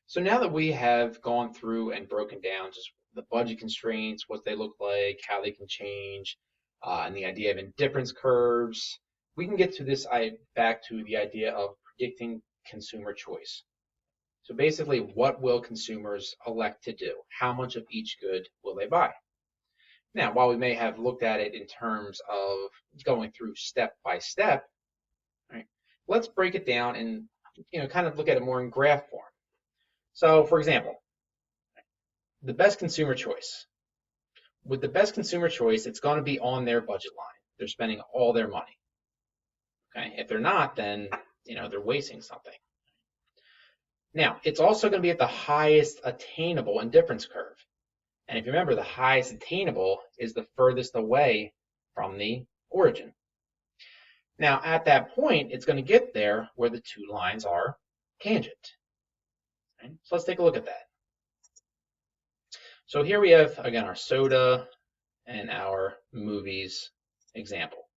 So now that we have gone through and broken down just the budget constraints, what they look like, how they can change, and the idea of indifference curves, we can get to this back to the idea of predicting consumer choice. So basically, what will consumers elect to do? How much of each good will they buy? Now, while we may have looked at it in terms of going through step by step, right, let's break it down and kind of look at it more in graph form. So, for example, the best consumer choice. With the best consumer choice, it's going to be on their budget line. They're spending all their money. Okay, if they're not, then they're wasting something. Now, it's also going to be at the highest attainable indifference curve. And if you remember, the highest attainable is the furthest away from the origin. Now, at that point, it's going to get there where the two lines are tangent. Okay? So let's take a look at that. So here we have, again, our soda and our movies example.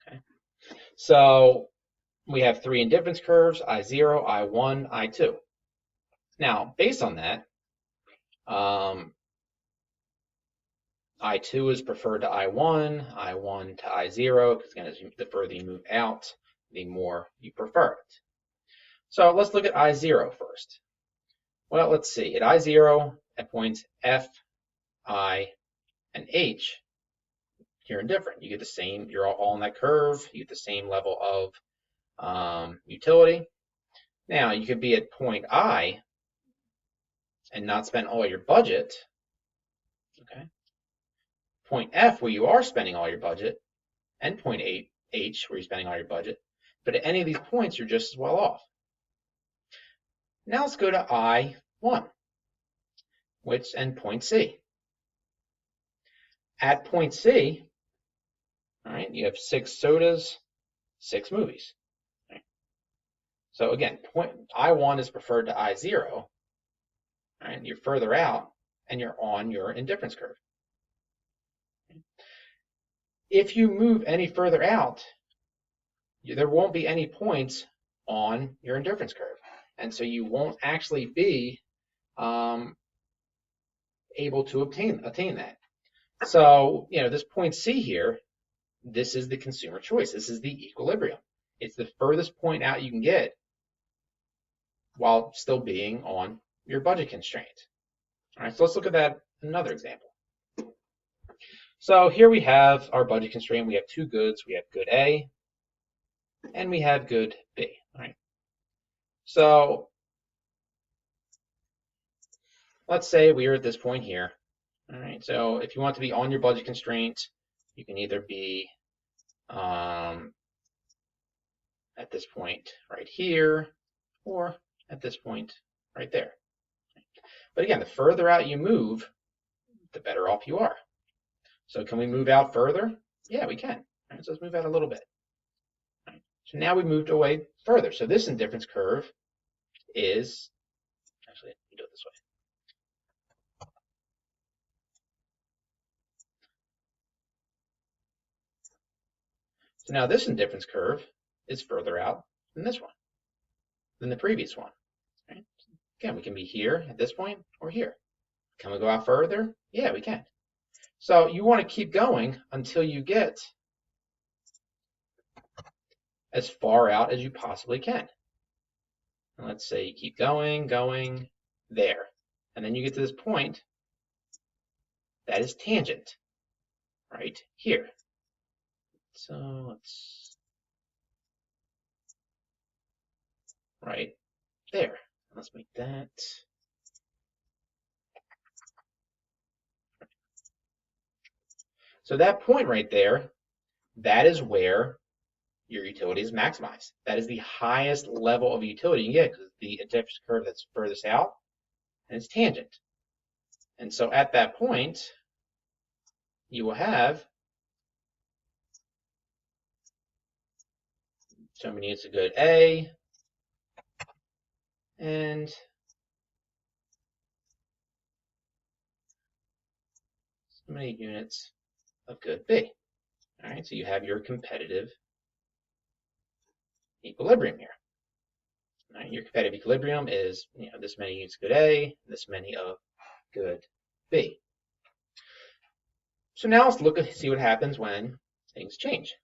Okay. So we have three indifference curves, I0, I1, I2. Now, based on that, I2 is preferred to I1, I1 to I0, because again, the further you move out, the more you prefer it. So let's look at I0 first. Well, let's see. At I0, at points F, I, and H, you're indifferent. You get the same, you're all on that curve, you get the same level of utility. Now, you could be at point I and not spend all your budget. Okay. Point F, where you are spending all your budget, and point H, where you're spending all your budget. But at any of these points, you're just as well off. Now let's go to I1, and point C. At point C, all right, you have 6 sodas, 6 movies. Right? So again, I1 is preferred to I0. Right? You're further out, and you're on your indifference curve. If you move any further out, there won't be any points on your indifference curve. And so you won't actually be able to attain that. So, this point C here, this is the consumer choice. This is the equilibrium. It's the furthest point out you can get while still being on your budget constraint. All right, so let's look at that another example. So here we have our budget constraint. We have two goods. We have good A and we have good B. All right. So let's say we are at this point here. All right. So if you want to be on your budget constraint, you can either be at this point right here or at this point right there. But again, the further out you move, the better off you are. So can we move out further? Yeah, we can. All right, so let's move out a little bit. All right, so now we moved away further. So this indifference curve is, actually, let me do it this way. So now this indifference curve is further out than this one, than the previous one. Right? Again, we can be here at this point or here. Can we go out further? Yeah, we can. So you want to keep going until you get as far out as you possibly can. And let's say you keep going, there. And then you get to this point that is tangent, right here. So let's, right there. Let's make that. So that point right there, that is where your utility is maximized. That is the highest level of utility you can get because the indifference curve that's furthest out and it's tangent. And so at that point, you will have so many units of good A and so many units of good B. All right, so you have your competitive equilibrium here. Right? Your competitive equilibrium is this many units of good A, this many of good B. So now let's see what happens when things change.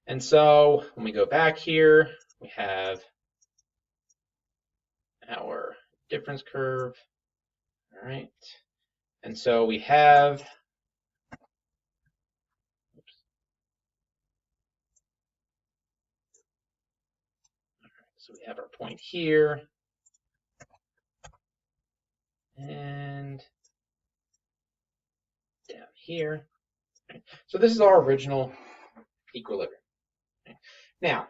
And so when we go back here, we have our difference curve. All right. And so we have, so we have our point here. And down here. Right. So this is our original equilibrium. Right. Now,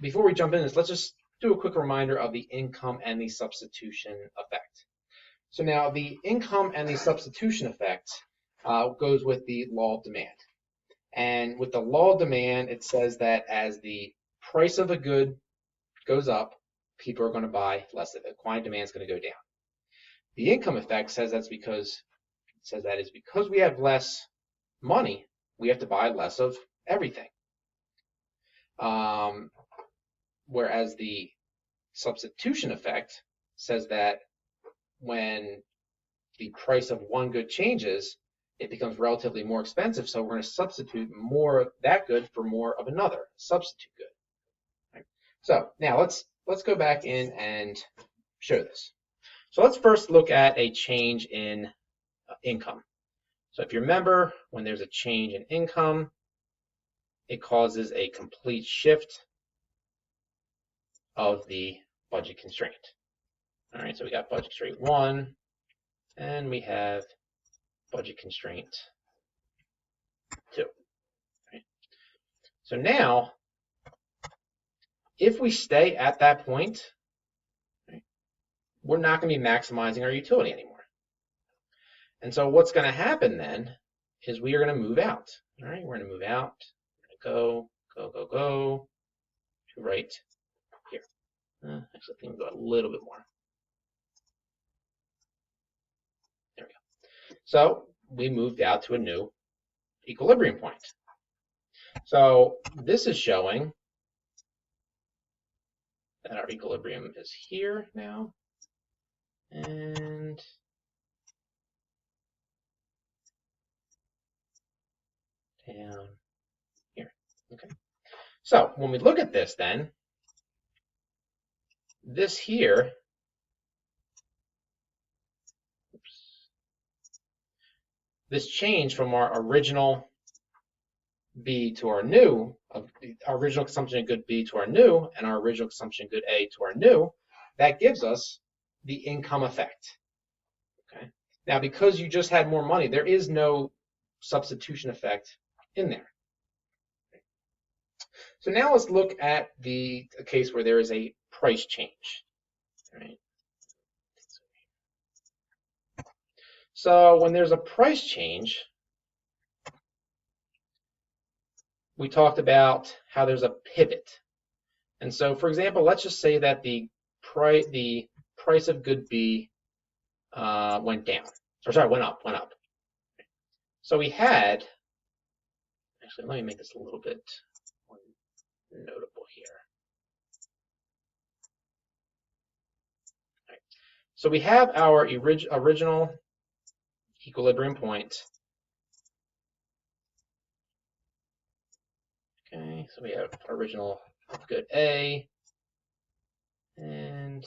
before we jump in this, let's just do a quick reminder of the income and the substitution effect. So now the income and the substitution effect goes with the law of demand. And with the law of demand, it says that as the price of a good goes up, people are going to buy less of it. Quantity demand is going to go down. The income effect says that is because we have less money, we have to buy less of everything. Whereas the substitution effect says that when the price of one good changes, it becomes relatively more expensive. So we're going to substitute more of that good for more of another substitute good. Right? So now let's go back in and show this. So let's first look at a change in income. So if you remember, when there's a change in income, it causes a complete shift of the budget constraint. All right, so we got budget constraint 1, and we have budget constraint 2. Right? So now, if we stay at that point, right, we're not going to be maximizing our utility anymore. And so what's going to happen then is we are going to move out. All right, we're going to move out. We're going to go to right here. Actually, I think we'll go a little bit more. There we go. So we moved out to a new equilibrium point. So this is showing that our equilibrium is here now. And down here. Okay. So when we look at this then, this here, this change from our original B to our new, our original consumption of good B to our new, and our original consumption of good A to our new, that gives us the income effect. Okay. Now, because you just had more money, there is no substitution effect in there. So now let's look at the case where there is a price change. Right. So when there's a price change, we talked about how there's a pivot. And so, for example, let's just say that the price of good B went down, or sorry, went up. So we had, actually, let me make this a little bit more notable here. Right. So we have our original equilibrium point. Okay, so we have our original good A and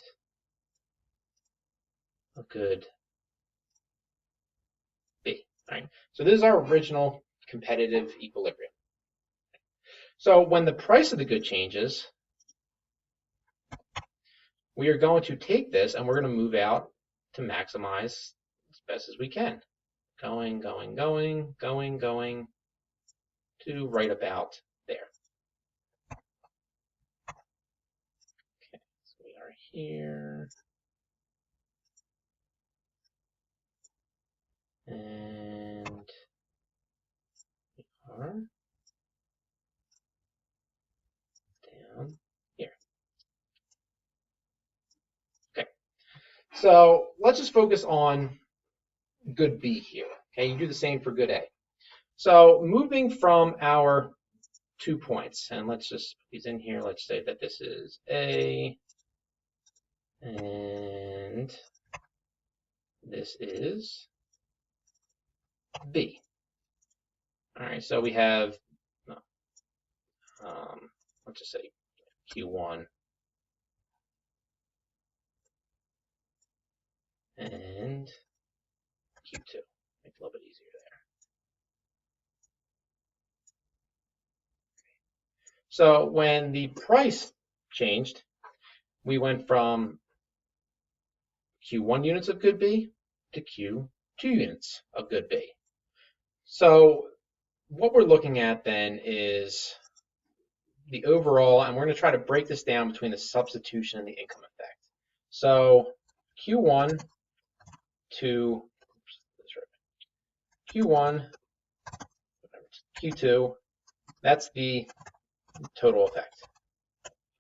a good B. Right. So this is our original competitive equilibrium. So when the price of the good changes, we are going to take this and we're going to move out to maximize as best as we can. Going to right about there. Okay, so we are here. And we are down here. Okay, so let's just focus on good B here. Okay, you do the same for good A. So moving from our 2 points. And let's just put these in here. Let's say that this is A and this is B. All right, so we have, let's just say Q1 and Q2. Make it a little bit easier there. So when the price changed, we went from Q1 units of good B to Q2 units of good B. So what we're looking at then is the overall, and we're going to try to break this down between the substitution and the income effect. So Q1 to Q1, Q2, that's the total effect.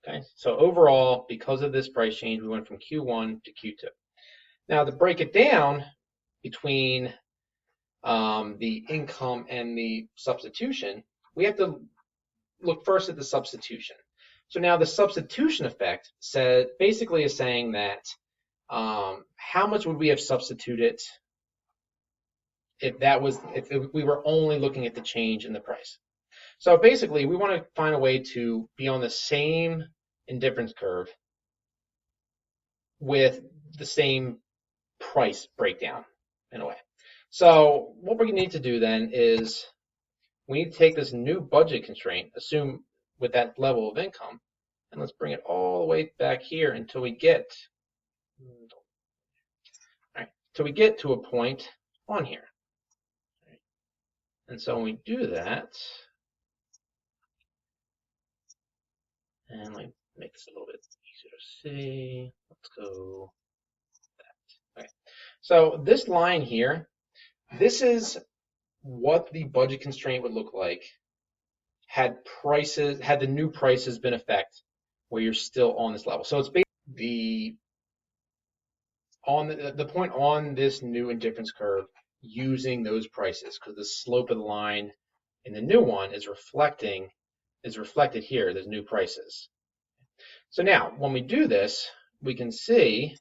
Okay, so overall, because of this price change, we went from Q1 to Q2. Now, to break it down between the income and the substitution, we have to look first at the substitution. So now the substitution effect basically is saying that how much would we have substituted if we were only looking at the change in the price. So basically, we want to find a way to be on the same indifference curve with the same price breakdown in a way. So what we're going to need to do then is we need to take this new budget constraint, assume with that level of income, and let's bring it all the way back here until we get, to a point on here. And so when we do that, and let me make this a little bit easier to see. Let's go that. Okay. So this line here, this is what the budget constraint would look like had the new prices been in effect where you're still on this level. So it's basically the point on this new indifference curve using those prices, because the slope of the line in the new one is reflected here, there's new prices. So now, when we do this, we can see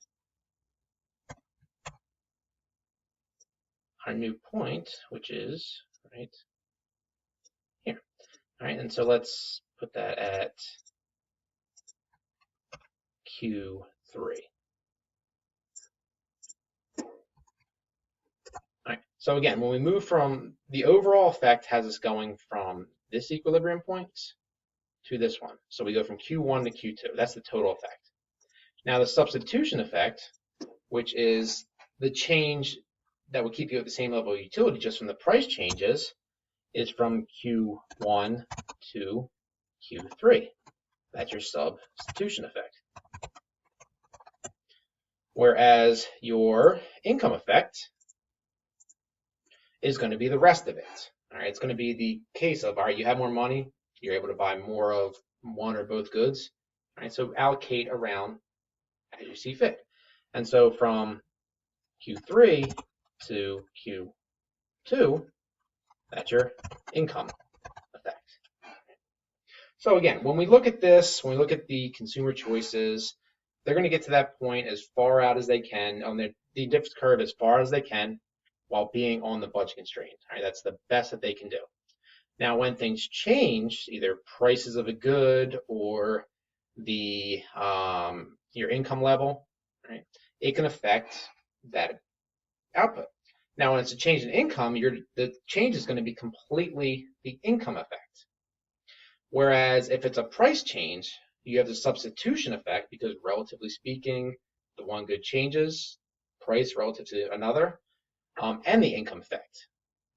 our new point, which is right here. All right, and so let's put that at Q3. All right, so again, when we move from the overall effect has us going from this equilibrium point to this one. So we go from Q1 to Q2. That's the total effect. Now the substitution effect, which is the change that will keep you at the same level of utility just from the price changes, is from Q1 to Q3. That's your substitution effect. Whereas your income effect is going to be the rest of it. All right, it's going to be the case of, all right, you have more money, you're able to buy more of one or both goods. All right, so allocate around as you see fit. And so from Q3 to Q2, that's your income effect. So again, when we look at this, when we look at the consumer choices, they're going to get to that point as far out as they can on the difference curve as far as they can while being on the budget constraint. All right, that's the best that they can do. Now, when things change, either prices of a good or the your income level, right, it can affect that output. Now, when it's a change in income, the change is going to be completely the income effect. Whereas if it's a price change, you have the substitution effect because relatively speaking, the one good changes price relative to another, and the income effect.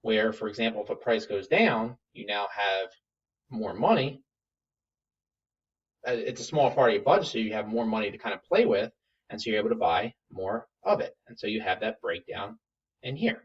Where, for example, if a price goes down, you now have more money. It's a small part of your budget, so you have more money to kind of play with, and so you're able to buy more of it. And so you have that breakdown in here.